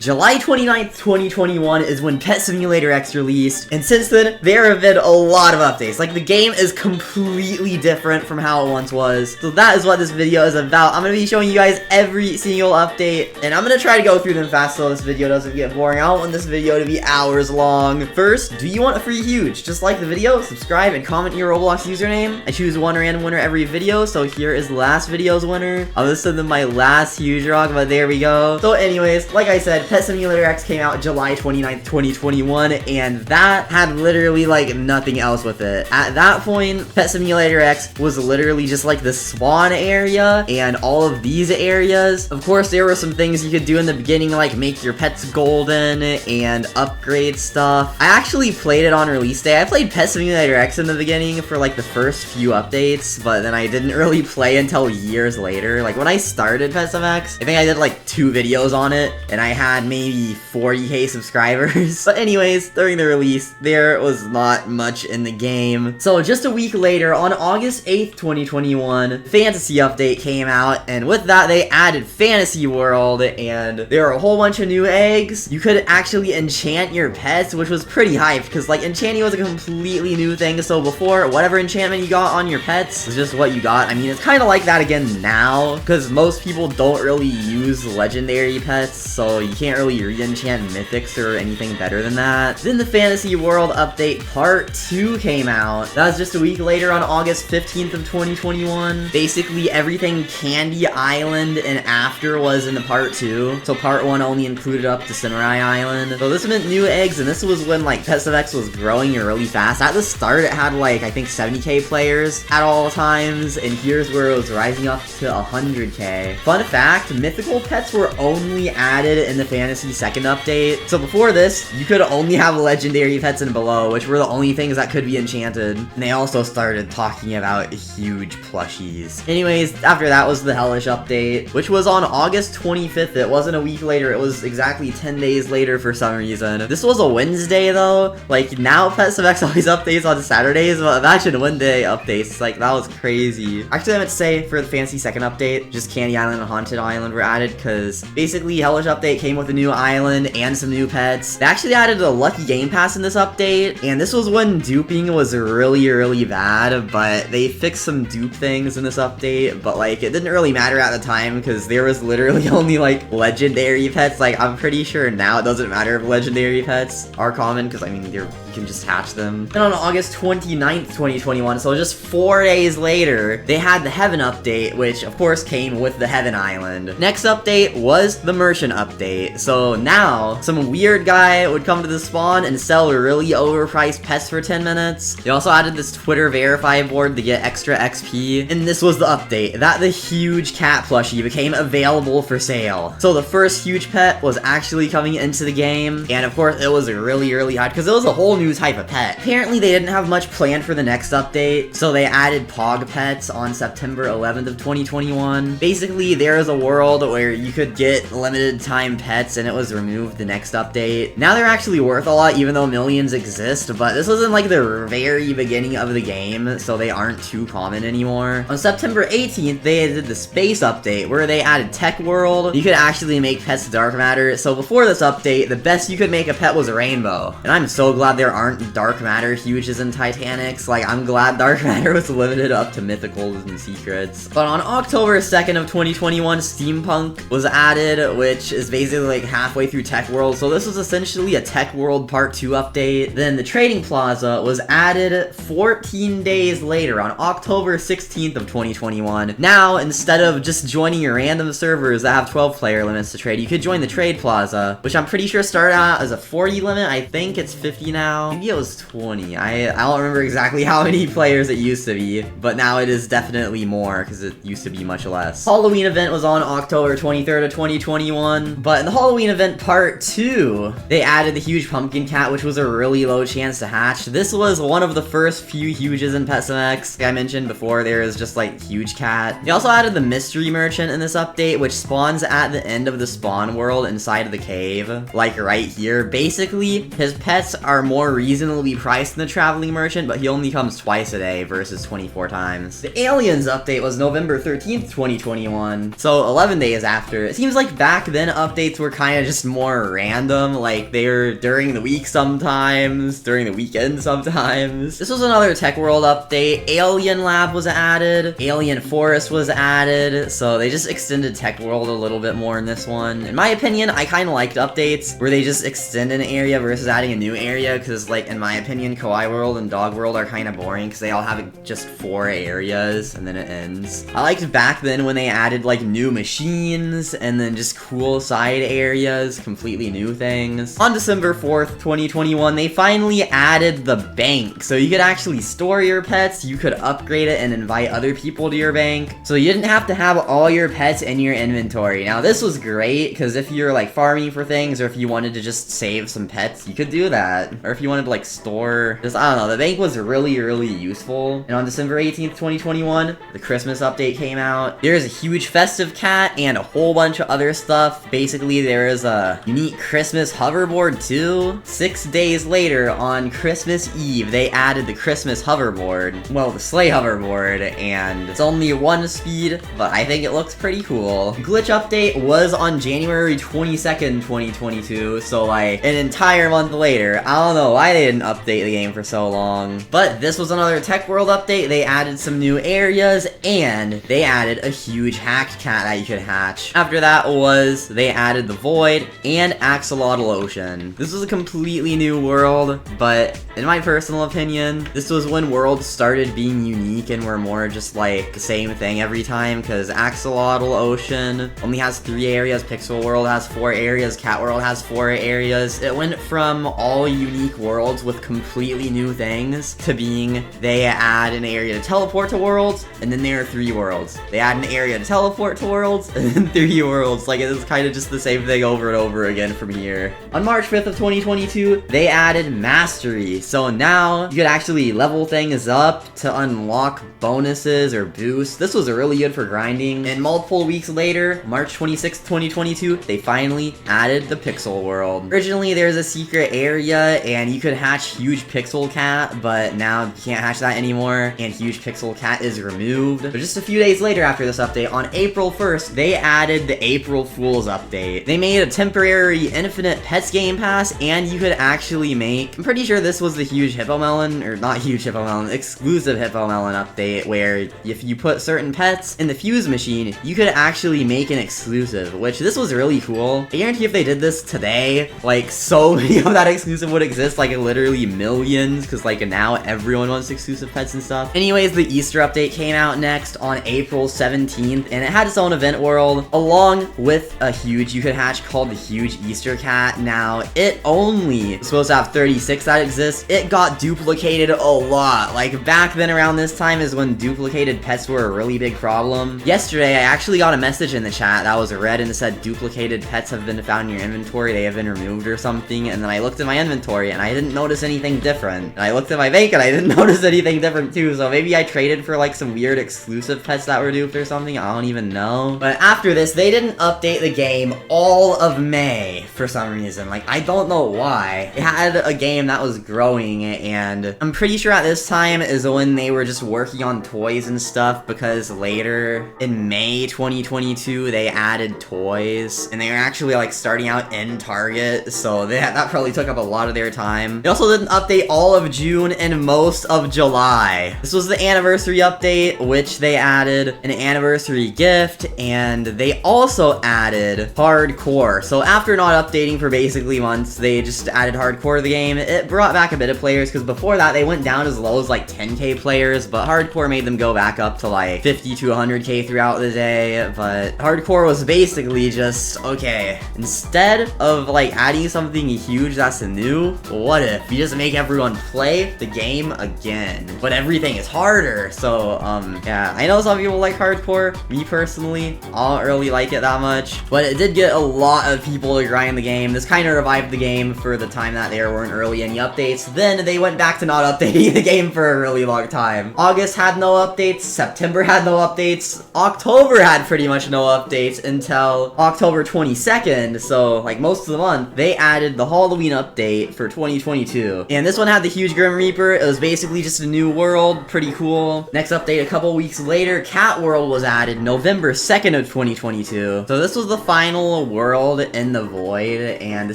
July 29th, 2021 is when Pet Simulator X released, and since then, there have been a lot of updates. Like, the game is completely different from how it once was. So that is what this video is about. I'm going to be showing you guys every single update, and I'm going to try to go through them fast so this video doesn't get boring. I don't want this video to be hours long. First, do you want a free huge? Just like the video, subscribe, and comment your Roblox username. I choose one random winner every video, so here is last video's winner. I'll listen to my last huge rock, but there we go. So anyways, like I said, Pet Simulator X came out July 29th, 2021, and that had literally like nothing else with it. At that point, Pet Simulator X was literally just like the spawn area and all of these areas. Of course, there were some things you could do in the beginning, like make your pets golden and upgrade stuff. I actually played it on release day. I played Pet Simulator X in the beginning for like the first few updates, but then I didn't really play until years later. Like when I started Pet Sim X, I think I did like 2 videos on it, and I had maybe 40k subscribers. But anyways, during the release, there was not much in the game. So just a week later, on August 8th, 2021, Fantasy Update came out, and with that, they added Fantasy World, and there are a whole bunch of new eggs. You could actually enchant your pets, which was pretty hyped, because like enchanting was a completely new thing. So before, whatever enchantment you got on your pets was just what you got. I mean, it's kind of like that again now, because most people don't really use legendary pets, so you can't really re-enchant mythics or anything better than that. Then the Fantasy World Update Part 2 came out. That was just a week later on August 15th of 2021. Basically everything Candy Island and after was in the Part 2. So Part 1 only included up to Samurai Island. So this meant new eggs, and this was when like Pet Sim X was growing really fast. At the start it had like I think 70k players at all times, and here's where it was rising up to 100k. Fun fact, mythical pets were only added in the Fantasy second update. So before this, you could only have legendary pets and below, which were the only things that could be enchanted. And they also started talking about huge plushies. Anyways, after that was the Hellish update, which was on August 25th. It wasn't a week later, it was exactly 10 days later for some reason. This was a Wednesday though. Like now Pet Sim X always updates on Saturdays, but imagine Wednesday updates. Like that was crazy. Actually, I meant to say for the Fantasy second update, just Candy Island and Haunted Island were added, because basically Hellish update came with a new island and some new pets. They actually added a lucky game pass in this update, and this was when duping was really bad, but they fixed some dupe things in this update, but like it didn't really matter at the time because there was literally only like legendary pets. Like I'm pretty sure now it doesn't matter if legendary pets are common, because I mean you can just hatch them. Then on August 29th, 2021, so just 4 days later, they had the Heaven update, which of course came with the Heaven Island. Next update was the Merchant update. So now, some weird guy would come to the spawn and sell really overpriced pets for 10 minutes. They also added this Twitter verify board to get extra XP, and this was the update, that the huge cat plushie became available for sale. So the first huge pet was actually coming into the game, and of course it was really hot because it was a whole new type of pet. Apparently they didn't have much planned for the next update, so they added Pog pets on September 11th of 2021. Basically, there is a world where you could get limited time pets, and it was removed the next update. Now they're actually worth a lot, even though millions exist, but this was in like the very beginning of the game, so they aren't too common anymore. On September 18th, they did the Space update, where they added Tech World. You could actually make pets dark matter. So before this update, the best you could make a pet was a rainbow, and I'm so glad there aren't dark matter huges and Titanics. Like, I'm glad dark matter was limited up to mythicals and secrets. But on October 2nd of 2021, Steampunk was added, which is basically like halfway through Tech World. So this was essentially a Tech World Part 2 update. Then the Trading Plaza was added 14 days later on October 16th of 2021. Now, instead of just joining your random servers that have 12 player limits to trade, you could join the Trade Plaza, which I'm pretty sure started out as a 40 limit. I think it's 50 now. Maybe it was 20. I don't remember exactly how many players it used to be, but now it is definitely more because it used to be much less. Halloween event was on October 23rd of 2021, but in the Halloween event Part 2, they added the huge pumpkin cat, which was a really low chance to hatch. This was one of the first few huges in Pet Sim X. Like I mentioned before, there is just like huge cat. They also added the mystery merchant in this update, which spawns at the end of the spawn world inside of the cave, like right here. Basically, his pets are more more reasonably priced than the Traveling Merchant, but he only comes twice a day versus 24 times. The Aliens update was November 13th, 2021, so 11 days after. It seems like back then updates were kind of just more random, like they were during the week sometimes, during the weekend sometimes. This was another Tech World update. Alien Lab was added, Alien Forest was added, so they just extended Tech World a little bit more in this one. In my opinion, I kind of liked updates where they just extend an area versus adding a new area, because like in my opinion, Kawaii World and Dog World are kind of boring because they all have just 4 areas and then it ends. I liked back then when they added like new machines and then just cool side areas, completely new things. On December 4th, 2021, they finally added the bank, so you could actually store your pets, you could upgrade it and invite other people to your bank, so you didn't have to have all your pets in your inventory. Now this was great because if you're like farming for things, or if you wanted to just save some pets, you could do that. Or if you wanted to like store, just I don't know, the bank was really useful. And on December 18th, 2021, the Christmas update came out. There's a huge festive cat and a whole bunch of other stuff. Basically, there is a unique Christmas hoverboard too. 6 days later, on Christmas Eve, they added the Christmas hoverboard. Well, the sleigh hoverboard, and it's only 1 speed, but I think it looks pretty cool. Glitch update was on January 22nd, 2022, so like an entire month later. I don't know why they didn't update the game for so long, but this was another Tech World update. They added some new areas, and they added a huge hacked cat that you could hatch. After that was, they added the Void and Axolotl Ocean. This was a completely new world, but in my personal opinion, this was when worlds started being unique and were more just like the same thing every time, because Axolotl Ocean only has 3 areas, Pixel World has 4 areas, Cat World has 4 areas. It went from all unique worlds with completely new things to being they add an area to teleport to worlds, and then there are 3 worlds. They add an area to teleport to worlds, and then 3 worlds. Like, it is kind of just the same thing over and over again from here. On March 5th of 2022, they added Mastery, so now you could actually level things up to unlock bonuses or boosts. This was really good for grinding. And multiple weeks later, March 26th, 2022, they finally added the Pixel World. Originally, there's a secret area, and you could hatch Huge Pixel Cat, but now you can't hatch that anymore, and Huge Pixel Cat is removed. But just a few days later after this update, on April 1st, they added the April Fool's update. They made a temporary Infinite Pets Game Pass, and you could actually make, I'm pretty sure this was the Huge Hippo Melon, or not Huge Hippo Melon, exclusive Hippo Melon update, where if you put certain pets in the fuse machine, you could actually make an exclusive, which this was really cool. I guarantee if they did this today, like so many of that exclusive would exist, like literally millions, because like now everyone wants exclusive pets and stuff. Anyways, the Easter update came out next on April 17th, and it had its own event world, along with a huge you could hatch called the Huge Easter Cat. Now, it only was supposed to have 36 that exist. It got duplicated a lot. Like, back then around this time is when duplicated pets were a really big problem. Yesterday, I actually got a message in the chat that was red and it said duplicated pets have been found in your inventory, they have been removed or something, and then I looked at my inventory and I didn't notice anything different. And I looked at my bank and I didn't notice anything different too, so maybe I traded for like some weird exclusive pets that were duped or something, I don't even know. But after this, they didn't update the game all of May for some reason. Like, I don't know why. It had a game that was growing, and I'm pretty sure at this time is when they were just working on toys and stuff, because later in May 2022 they added toys, and they were actually like starting out in Target, so that probably took up a lot of their time. They also didn't update all of June and most of July. This was the anniversary update, which they added an anniversary gift, and they also added hardcore. So after not updating for basically months, they just added hardcore to the game. It brought back a bit of players, because before that they went down as low as like 10k players, but hardcore made them go back up to like 50 to 100k throughout the day. But hardcore was basically just, okay, instead of like adding something huge that's new, what if you just make everyone play the game again, but everything is harder? So yeah, I know some people like hardcore. Me personally, I don't really like it that much, but it did get a lot of people to grind the game. This kind of revived the game for the time that there weren't really any updates. Then they went back to not updating the game for a really long time. August had no updates, September had no updates, October had pretty much no updates until October 22nd, so like most of the month. They added the Halloween update for 2022 2022. And this one had the huge Grim Reaper. It was basically just a new world, pretty cool. Next update a couple weeks later, Cat World was added November 2nd of 2022. So this was the final world in the Void, and the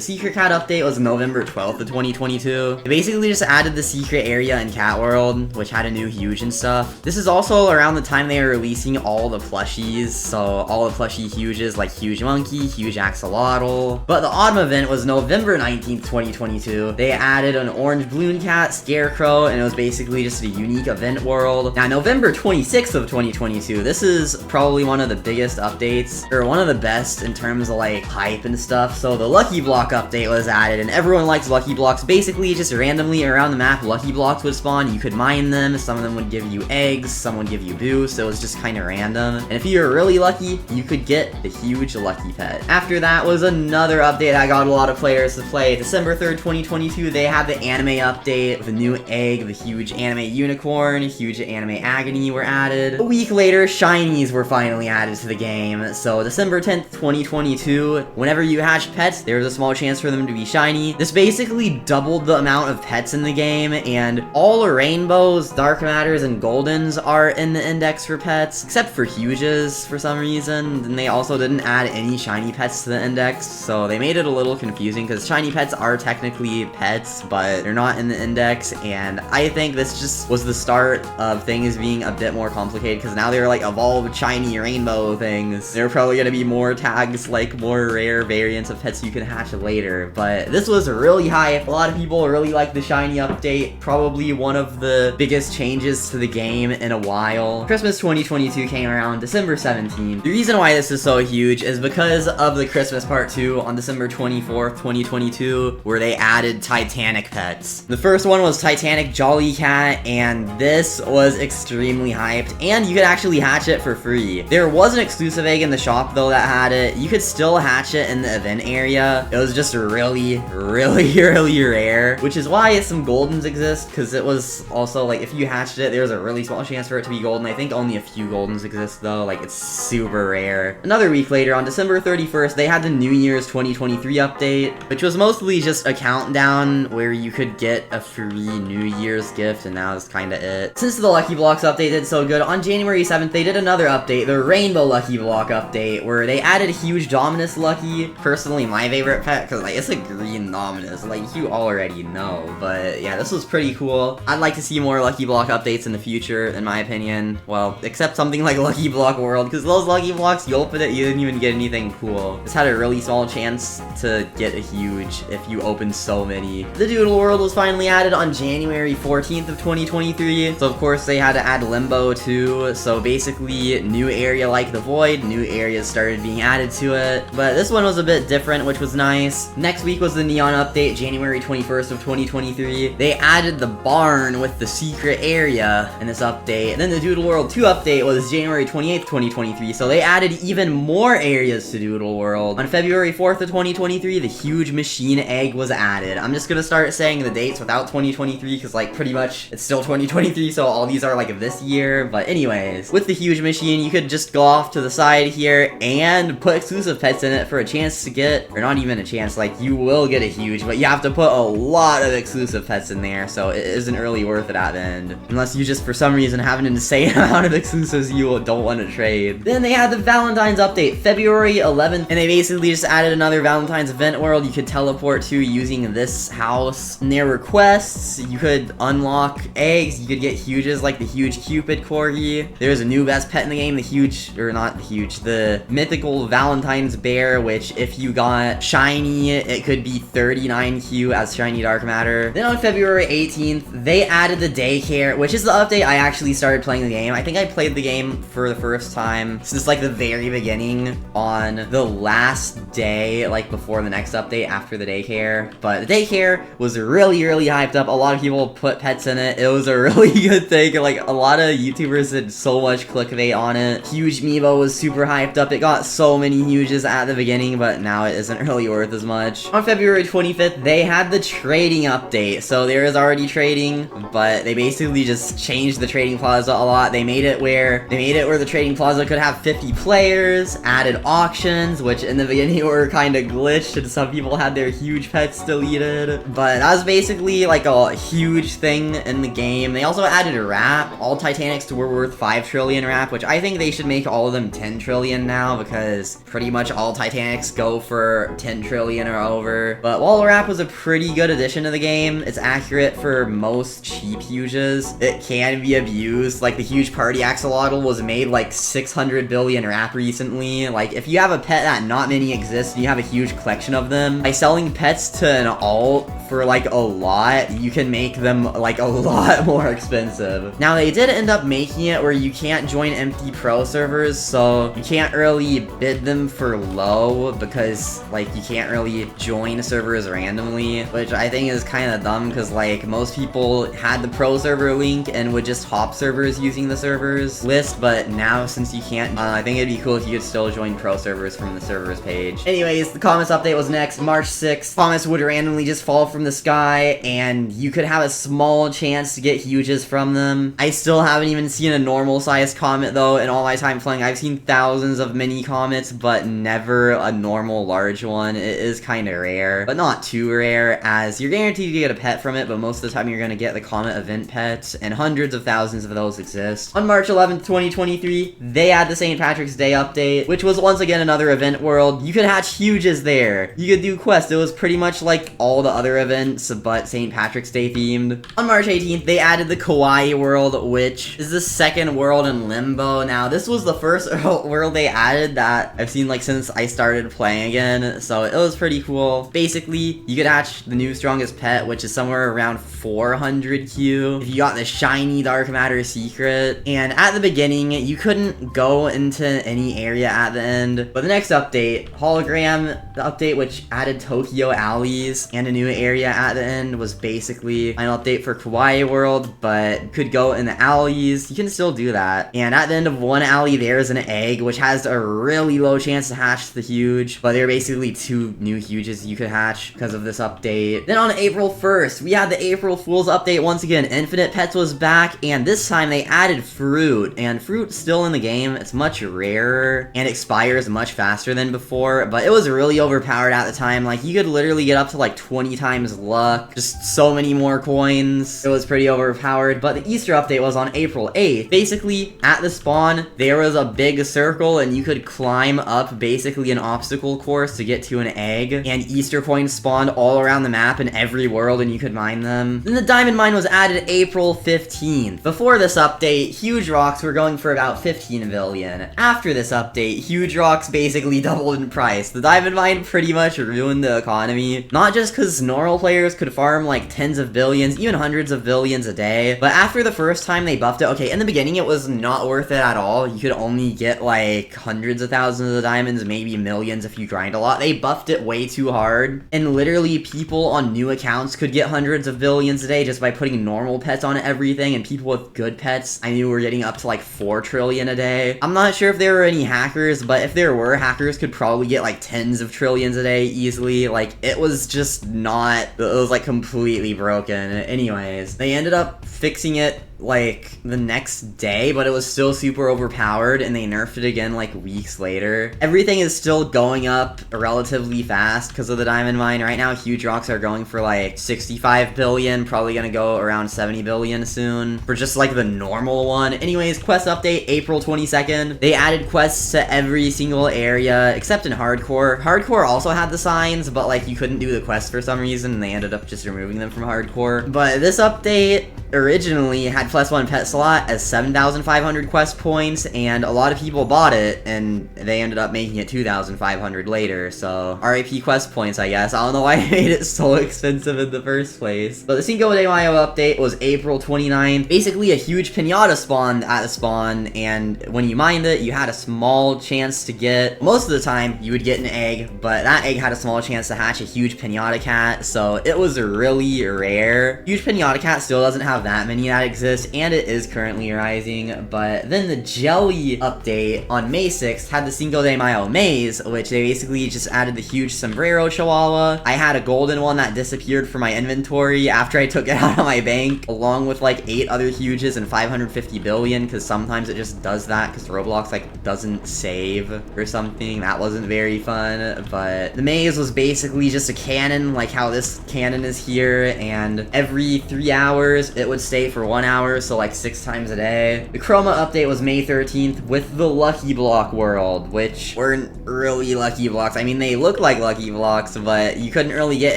Secret Cat update was November 12th of 2022. They basically just added the secret area in Cat World, which had a new huge and stuff. This is also around the time they were releasing all the plushies, so all the plushie huges like Huge Monkey, Huge Axolotl. But the Autumn event was November 19th, 2022. They added an orange balloon cat, Scarecrow, and it was basically just a unique event world. Now, November 26th of 2022, this is probably one of the biggest updates, or one of the best in terms of like hype and stuff. So the Lucky Block update was added, and everyone likes Lucky Blocks. Basically, just randomly around the map, Lucky Blocks would spawn. You could mine them. Some of them would give you eggs, some would give you boosts. It was just kind of random. And if you were really lucky, you could get the huge lucky pet. After that was another update that got a lot of players to play. December 3rd, 2022, they had the anime update with a new egg, the huge anime unicorn, huge anime agony were added. A week later, shinies were finally added to the game. So December 10th, 2022, whenever you hatched pets, there was a small chance for them to be shiny. This basically doubled the amount of pets in the game, and all the rainbows, dark matters, and goldens are in the index for pets, except for huges for some reason. And they also didn't add any shiny pets to the index, so they made it a little confusing because shiny pets are technically pets, but they're not in the index. And I think this just was the start of things being a bit more complicated, because now they're like evolved shiny rainbow things. There are probably gonna be more tags, like more rare variants of pets you can hatch later, but this was really hype. A lot of people really like the shiny update, probably one of the biggest changes to the game in a while. Christmas 2022 came around December 17th. The reason why this is so huge is because of the Christmas Part 2 on December 24th, 2022, where they added Titanic pets. The first one was Titanic Jolly Cat, and this was extremely hyped, and you could actually hatch it for free. There was an exclusive egg in the shop though that had it. You could still hatch it in the event area. It was just really rare, which is why some goldens exist, because it was also like if you hatched it, there was a really small chance for it to be golden. I think only a few goldens exist though, like it's super rare. Another week later, on December 31st, they had the New Year's 2023 update, which was mostly just a countdown where you could get a free New Year's gift, and that was kind of it. Since the Lucky Blocks update did so good, on January 7th, they did another update, the Rainbow Lucky Block update, where they added a huge Dominus Lucky. Personally, my favorite pet, because like it's a green Dominus, like you already know, but yeah, this was pretty cool. I'd like to see more Lucky Block updates in the future, in my opinion. Well, except something like Lucky Block World, because those Lucky Blocks, you open it, you didn't even get anything cool. This had a really small chance to get a huge if you opened so many. The Doodle World was finally added on January 14th of 2023, so of course they had to add Limbo too, so basically new area like the Void, new areas started being added to it, but this one was a bit different, which was nice. Next week was the Neon update, January 21st of 2023. They added the barn with the secret area in this update, and then the Doodle World 2 update was January 28th, 2023, so they added even more areas to Doodle World. On February 4th of 2023, the huge machine egg was added. I'm just gonna start saying the dates without 2023, because like pretty much it's still 2023, so all these are like this year. But anyways, with the huge machine, you could just go off to the side here and put exclusive pets in it for a chance to get, or not even a chance, like you will get a huge, but you have to put a lot of exclusive pets in there, so it isn't really worth it at the end, unless you just for some reason have an insane amount of exclusives you don't want to trade. Then they had the Valentine's update, February 11th, and they basically just added another Valentine's event world you could teleport to using this house. And there were quests, you could unlock eggs, you could get huges like the huge Cupid Corgi. There's a new best pet in the game, the huge, or not the huge, the mythical Valentine's bear, which if you got shiny, it could be 39Q as shiny dark matter. Then on February 18th, they added the Daycare, which is the update I actually started playing the game. I think I played the game for the first time since like the very beginning on the last day, like before the next update after the Daycare. But the Daycare was really hyped up. A lot of people put pets in it. It was a really good thing. Like a lot of YouTubers did so much clickbait on it. Huge Meebo was super hyped up. It got so many huges at the beginning, but now it isn't really worth as much. On February 25th, they had the trading update. So there is already trading, but they basically just changed the trading plaza a lot. They made it where the trading plaza could have 50 players, added auctions, which in the beginning were kind of glitched, and some people had their huge pets deleted. dude. But that was basically like a huge thing in the game. They also added a wrap. All Titanics were worth 5 trillion wrap, which I think they should make all of them 10 trillion now, because pretty much all Titanics go for 10 trillion or over. But wall wrap was a pretty good addition to the game. It's accurate for most cheap huges. It can be abused. Like the huge party axolotl was made like 600 billion wrap recently. Like if you have a pet that not many exist and you have a huge collection of them, by selling pets to an alt for like a lot, you can make them like a lot more expensive. Now they did end up making it where you can't join empty pro servers, so you can't really bid them for low because like you can't really join servers randomly, which I think is kind of dumb because like most people had the pro server link and would just hop servers using the servers list, but now since you can't, I think it'd be cool if you could still join pro servers from the servers page. Anyways, the comments update was next, March 6th. Comments would randomly just fall from the sky and you could have a small chance to get huges from them. I still haven't even seen a normal sized comet though in all my time playing. I've seen thousands of mini comets, but never a normal large one. It is kind of rare, but not too rare, as you're guaranteed to get a pet from it, but most of the time you're going to get the comet event pets, and hundreds of thousands of those exist. On March 11th, 2023, they had the St. Patrick's Day update, which was once again another event world. You could hatch huges there. You could do quests. It was pretty much like all the other events, but St. Patrick's Day themed. On March 18th, they added the Kawaii world, which is the second world in Limbo. Now, this was the first world they added that I've seen like since I started playing again, so it was pretty cool. Basically, you could hatch the new strongest pet, which is somewhere around 400 Q if you got the shiny dark matter secret. And at the beginning, you couldn't go into any area at the end. But the next update, Hologram, the update which added Tokyo alleys and a new area at the end, was basically an update for Kawaii World, but could go in the alleys. You can still do that. And at the end of one alley, there's an egg, which has a really low chance to hatch the huge, but there are basically 2 new huges you could hatch because of this update. Then on April 1st, we had the April Fool's update once again. Infinite Pets was back, and this time they added fruit, and fruit's still in the game. It's much rarer and expires much faster than before, but it was really overpowered at the time. Like you could literally get up to like 20 times luck, just so many more coins. It was pretty overpowered. But the Easter update was on April 8th. Basically, at the spawn, there was a big circle and you could climb up basically an obstacle course to get to an egg, and Easter coins spawned all around the map in every world and you could mine them. Then the diamond mine was added April 15th. Before this update, huge rocks were going for about 15 billion. After this update, huge rocks basically doubled in price. The diamond mine pretty much ruined the economy, not just because normal players could farm like tens of billions, even hundreds of billions a day, but after the first time they buffed it, okay, in the beginning it was not worth it at all. You could only get like hundreds of thousands of diamonds, maybe millions if you grind a lot. They buffed it way too hard, and literally people on new accounts could get hundreds of billions a day just by putting normal pets on everything, and people with good pets I knew were getting up to like 4 trillion a day. I'm not sure if there were any hackers, but if there were, hackers could probably get like tens of trillions a day easily. Like it was just not, it was like completely broken. Anyways, they ended up fixing it like the next day, but it was still super overpowered and they nerfed it again like weeks later. Everything is still going up relatively fast because of the diamond mine. Right now, huge rocks are going for like 65 billion, probably gonna go around 70 billion soon for just like the normal one. Anyways, quest update April 22nd. They added quests to every single area except in hardcore. Hardcore also had the signs, but like you couldn't do the quest for some reason and they ended up just removing them from hardcore. But this update originally had +1 pet slot as 7,500 quest points, and a lot of people bought it and they ended up making it 2,500 later, so RIP quest points, I guess. I don't know why I made it so expensive in the first place. But the Cinco de Mayo update was April 29th. Basically a huge pinata spawned at the spawn, and when you mined it, you had a small chance to get, most of the time you would get an egg, but that egg had a small chance to hatch a huge pinata cat, so it was really rare. Huge pinata cat still doesn't have have that many that exist, and it is currently rising. But then the Jelly update on May 6th had the Cinco de Mayo maze, which they basically just added the huge sombrero chihuahua. I had a golden one that disappeared from my inventory after I took it out of my bank, along with like 8 other huges and 550 billion, because sometimes it just does that because Roblox like doesn't save or something. That wasn't very fun. But the maze was basically just a cannon, like how this cannon is here, and every 3 hours it would stay for 1 hour, so like 6 times a day. The Chroma update was May 13th with the Lucky Block world, which weren't really Lucky Blocks. I mean, they look like Lucky Blocks, but you couldn't really get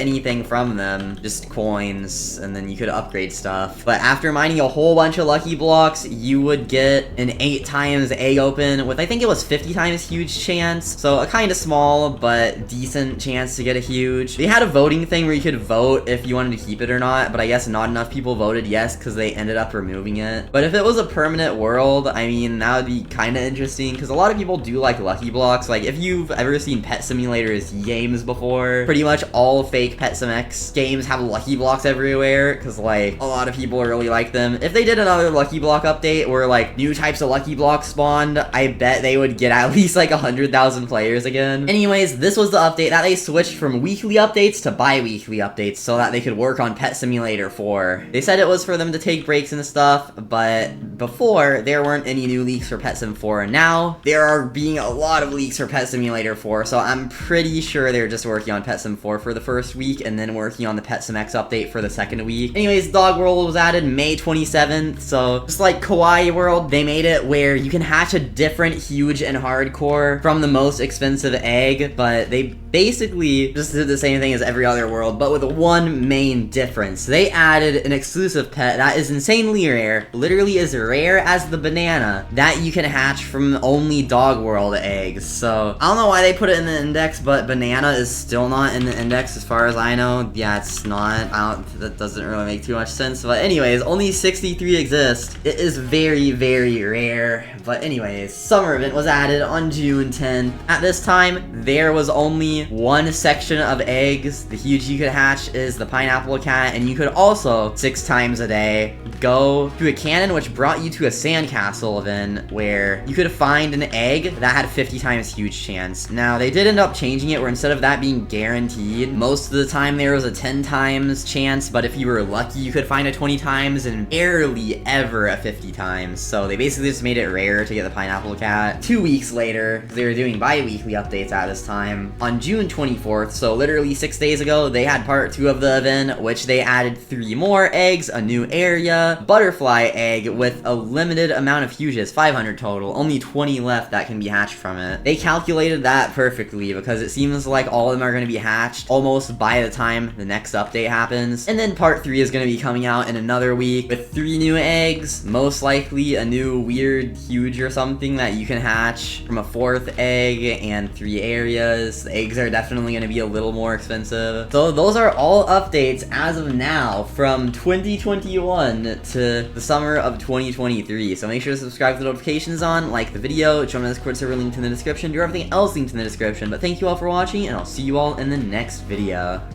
anything from them, just coins, and then you could upgrade stuff. But after mining a whole bunch of Lucky Blocks, you would get an 8 times egg open with, I think it was 50 times huge chance, so a kind of small but decent chance to get a huge. They had a voting thing where you could vote if you wanted to keep it or not, but I guess not enough people voted yes because they ended up removing it. But if it was a permanent world, I mean, that would be kind of interesting because a lot of people do like Lucky Blocks. Like, if you've ever seen Pet Simulator's games before, pretty much all fake Pet Sim X games have Lucky Blocks everywhere because, like, a lot of people really like them. If they did another Lucky Block update where, like, new types of Lucky Blocks spawned, I bet they would get at least, like, 100,000 players again. Anyways, this was the update that they switched from weekly updates to bi-weekly updates so that they could work on Pet Simulator 4. They said it was for them to take breaks and stuff, but before, there weren't any new leaks for Pet Sim 4. Now, there are being a lot of leaks for Pet Simulator 4, so I'm pretty sure they're just working on Pet Sim 4 for the first week, and then working on the Pet Sim X update for the second week. Anyways, Dog World was added May 27th, so just like Kawaii World, they made it where you can hatch a different huge and hardcore from the most expensive egg, but they basically just did the same thing as every other world, but with one main difference. They added an exclusive pet that is insanely rare, literally as rare as the banana, that you can hatch from only Dog World eggs. So I don't know why they put it in the index, but banana is still not in the index as far as I know. Yeah, it's not. That doesn't really make too much sense. But anyways, only 63 exist. It is very, very rare. But anyways, Summer Event was added on June 10th. At this time, there was only one section of eggs. The huge you could hatch is the pineapple cat, and you could also 6 times a day go to a cannon, which brought you to a sandcastle event where you could find an egg that had 50 times huge chance. Now, they did end up changing it where instead of that being guaranteed, most of the time there was a 10 times chance, but if you were lucky, you could find a 20 times and barely ever a 50 times. So they basically just made it rare to get the pineapple cat. 2 weeks later, they were doing bi-weekly updates at this time. On June 24th, so literally 6 days ago, they had part 2 of the event, which they added 3 more eggs, a new area, butterfly egg with a limited amount of huges, 500 total, only 20 left that can be hatched from it. They calculated that perfectly because it seems like all of them are going to be hatched almost by the time the next update happens. And then part 3 is going to be coming out in another week with 3 new eggs, most likely a new weird huge or something that you can hatch from a 4th egg, and 3 areas. The eggs are definitely going to be a little more expensive. So those are all updates as of now from 2021 to the summer of 2023. So make sure to subscribe with the notifications on, like the video, join my Discord server linked in the description, do everything else linked in the description. But thank you all for watching, and I'll see you all in the next video.